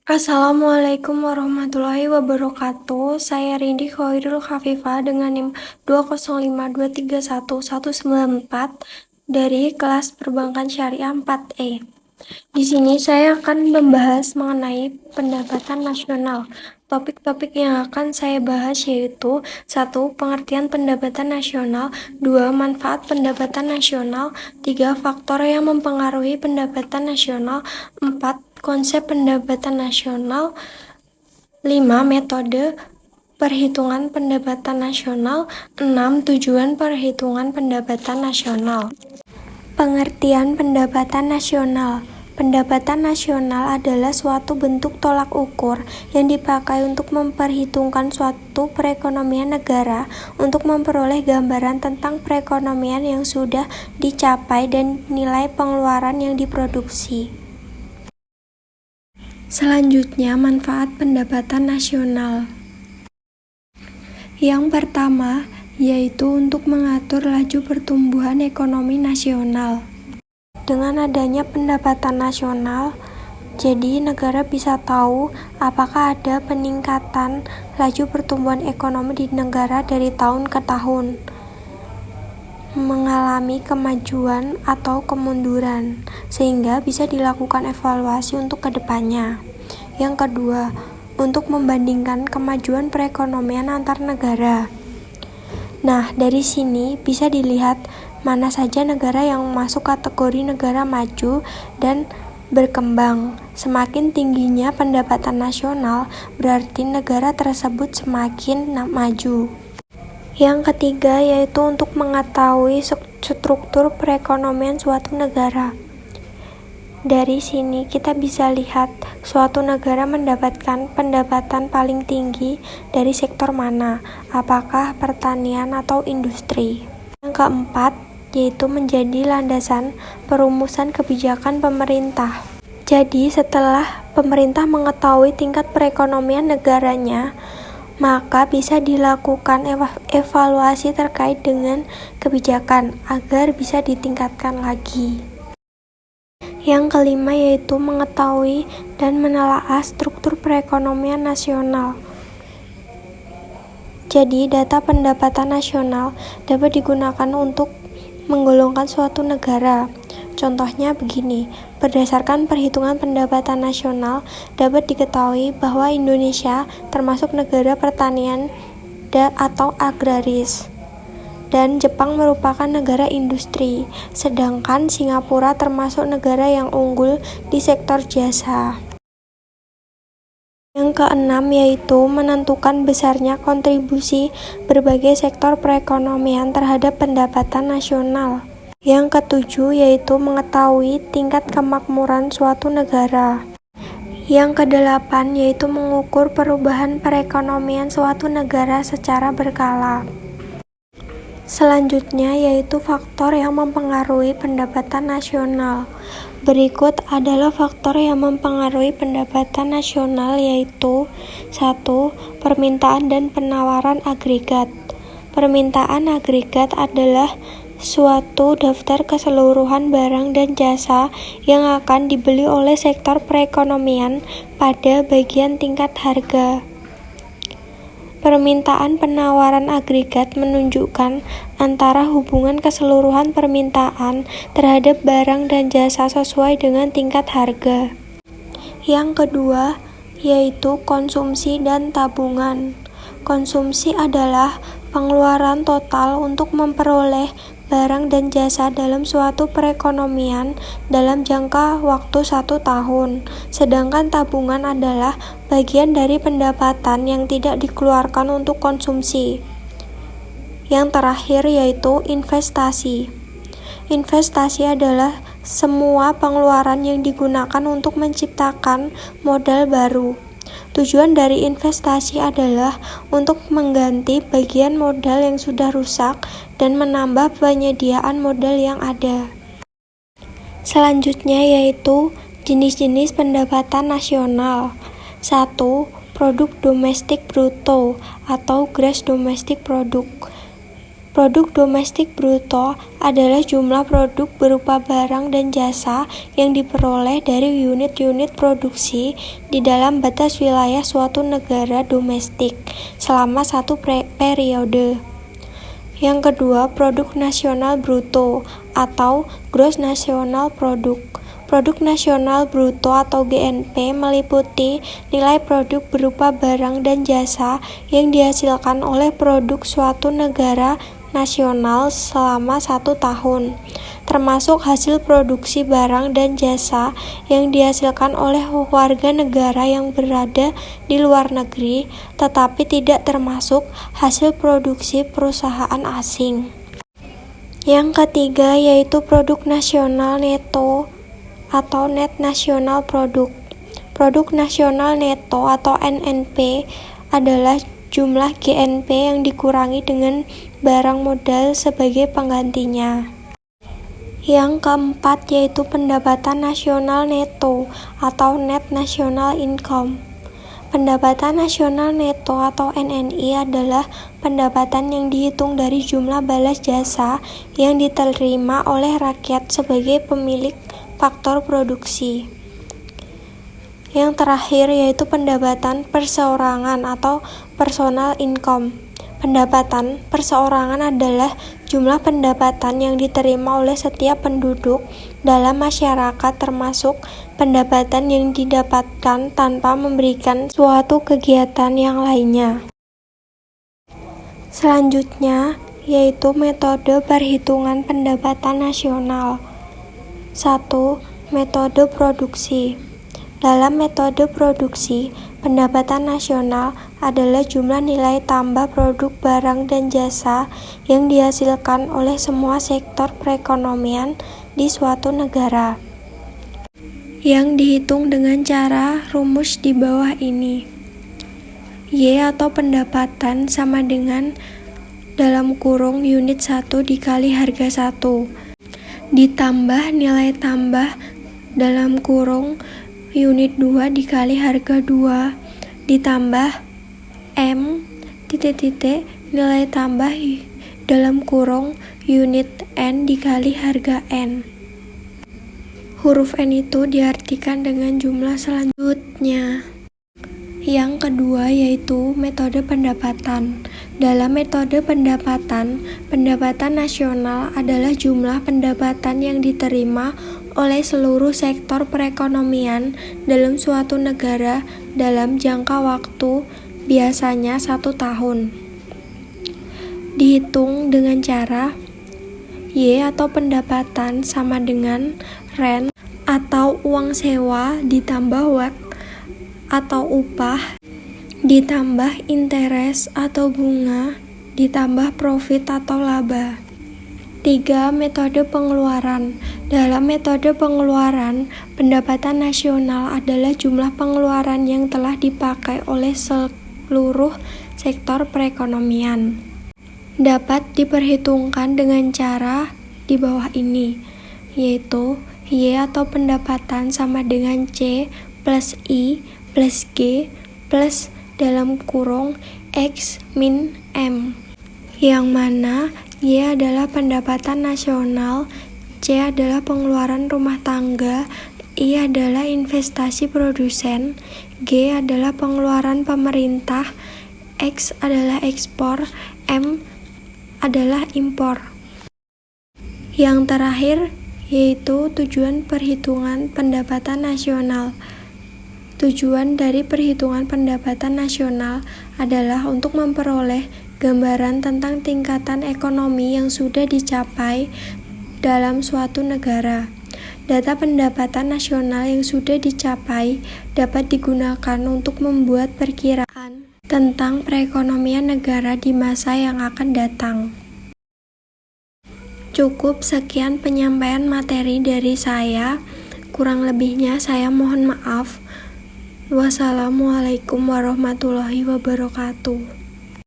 Assalamualaikum warahmatullahi wabarakatuh. Saya Rindi Khairul Khafifah dengan NIM 205231194 dari kelas Perbankan Syariah 4E. Di sini saya akan membahas mengenai pendapatan nasional. Topik-topik yang akan saya bahas yaitu 1. Pengertian pendapatan nasional, 2. Manfaat pendapatan nasional, 3. Faktor yang mempengaruhi pendapatan nasional, 4. Konsep pendapatan nasional, 5. Metode perhitungan pendapatan nasional, 6. Tujuan perhitungan pendapatan nasional. Pengertian pendapatan nasional. Pendapatan nasional adalah suatu bentuk tolak ukur yang dipakai untuk memperhitungkan suatu perekonomian negara untuk memperoleh gambaran tentang perekonomian yang sudah dicapai dan nilai pengeluaran yang diproduksi. Selanjutnya, manfaat pendapatan nasional. Yang pertama, yaitu untuk mengatur laju pertumbuhan ekonomi nasional. Dengan adanya pendapatan nasional, jadi negara bisa tahu apakah ada peningkatan laju pertumbuhan ekonomi di negara dari tahun ke tahun, mengalami kemajuan atau kemunduran, sehingga bisa dilakukan evaluasi untuk kedepannya. Yang kedua, untuk membandingkan kemajuan perekonomian antar negara. Nah, dari sini bisa dilihat mana saja negara yang masuk kategori negara maju dan berkembang. Semakin tingginya pendapatan nasional, berarti negara tersebut semakin maju. Yang ketiga, yaitu untuk mengetahui struktur perekonomian suatu negara. Dari sini kita bisa lihat suatu negara mendapatkan pendapatan paling tinggi dari sektor mana, apakah pertanian atau industri. Yang keempat, yaitu menjadi landasan perumusan kebijakan pemerintah. Jadi setelah pemerintah mengetahui tingkat perekonomian negaranya, maka bisa dilakukan evaluasi terkait dengan kebijakan agar bisa ditingkatkan lagi. Yang kelima, yaitu mengetahui dan menelaah struktur perekonomian nasional. Jadi, data pendapatan nasional dapat digunakan untuk menggolongkan suatu negara. Contohnya begini, berdasarkan perhitungan pendapatan nasional, dapat diketahui bahwa Indonesia termasuk negara pertanian atau agraris. Dan Jepang merupakan negara industri, sedangkan Singapura termasuk negara yang unggul di sektor jasa. Yang keenam, yaitu menentukan besarnya kontribusi berbagai sektor perekonomian terhadap pendapatan nasional. Yang ketujuh, yaitu mengetahui tingkat kemakmuran suatu negara. Yang kedelapan, yaitu mengukur perubahan perekonomian suatu negara secara berkala. Selanjutnya, yaitu faktor yang mempengaruhi pendapatan nasional. Berikut adalah faktor yang mempengaruhi pendapatan nasional, yaitu 1. Permintaan dan penawaran agregat. Permintaan agregat adalah suatu daftar keseluruhan barang dan jasa yang akan dibeli oleh sektor perekonomian pada bagian tingkat harga. Permintaan penawaran agregat menunjukkan antara hubungan keseluruhan permintaan terhadap barang dan jasa sesuai dengan tingkat harga. Yang kedua, yaitu konsumsi dan tabungan. Konsumsi adalah pengeluaran total untuk memperoleh barang dan jasa dalam suatu perekonomian dalam jangka waktu 1 tahun. Sedangkan tabungan adalah bagian dari pendapatan yang tidak dikeluarkan untuk konsumsi. Yang terakhir, yaitu investasi. Investasi adalah semua pengeluaran yang digunakan untuk menciptakan modal baru. Tujuan dari investasi adalah untuk mengganti bagian modal yang sudah rusak dan menambah penyediaan modal yang ada. Selanjutnya, yaitu jenis-jenis pendapatan nasional. 1. Produk domestik bruto atau gross domestic product. Produk domestik bruto adalah jumlah produk berupa barang dan jasa yang diperoleh dari unit-unit produksi di dalam batas wilayah suatu negara domestik selama satu periode. Yang kedua, produk nasional bruto atau gross national product. Produk nasional bruto atau GNP meliputi nilai produk berupa barang dan jasa yang dihasilkan oleh produk suatu negara nasional selama 1 tahun, termasuk hasil produksi barang dan jasa yang dihasilkan oleh warga negara yang berada di luar negeri, tetapi tidak termasuk hasil produksi perusahaan asing. Yang ketiga yaitu produk nasional neto atau net national product. Produk nasional neto atau NNP adalah jumlah GNP yang dikurangi dengan barang modal sebagai penggantinya. Yang keempat yaitu pendapatan nasional neto atau net national income. Pendapatan nasional neto atau NNI adalah pendapatan yang dihitung dari jumlah balas jasa yang diterima oleh rakyat sebagai pemilik faktor produksi. Yang terakhir yaitu pendapatan perseorangan atau personal income. Pendapatan perseorangan adalah jumlah pendapatan yang diterima oleh setiap penduduk dalam masyarakat, termasuk pendapatan yang didapatkan tanpa memberikan suatu kegiatan yang lainnya. Selanjutnya yaitu metode perhitungan pendapatan nasional. 1. Metode produksi. Dalam metode produksi, pendapatan nasional adalah jumlah nilai tambah produk barang dan jasa yang dihasilkan oleh semua sektor perekonomian di suatu negara, yang dihitung dengan cara rumus di bawah ini. Y atau pendapatan sama dengan dalam kurung unit 1 dikali harga 1 ditambah nilai tambah dalam kurung unit 2 dikali harga 2 ditambah M nilai tambah dalam kurung unit N dikali harga N. Huruf N itu diartikan dengan jumlah selanjutnya. Yang kedua yaitu metode pendapatan. Dalam metode pendapatan, pendapatan nasional adalah jumlah pendapatan yang diterima oleh seluruh sektor perekonomian dalam suatu negara dalam jangka waktu biasanya 1 tahun. Dihitung dengan cara Y atau pendapatan sama dengan rent atau uang sewa ditambah WAC atau upah ditambah interest atau bunga ditambah profit atau laba. 3. Metode pengeluaran. Dalam metode pengeluaran, pendapatan nasional adalah jumlah pengeluaran yang telah dipakai oleh seluruh sektor perekonomian. Dapat diperhitungkan dengan cara di bawah ini, yaitu Y atau pendapatan sama dengan C plus I plus G plus dalam kurung X min M, yang mana Y adalah pendapatan nasional, C adalah pengeluaran rumah tangga, I adalah investasi produsen, G adalah pengeluaran pemerintah, X adalah ekspor, M adalah impor. Yang terakhir yaitu tujuan perhitungan pendapatan nasional. Tujuan dari perhitungan pendapatan nasional adalah untuk memperoleh gambaran tentang tingkatan ekonomi yang sudah dicapai dalam suatu negara. Data pendapatan nasional yang sudah dicapai dapat digunakan untuk membuat perkiraan tentang perekonomian negara di masa yang akan datang. Cukup sekian penyampaian materi dari saya. Kurang lebihnya saya mohon maaf. Wassalamualaikum warahmatullahi wabarakatuh.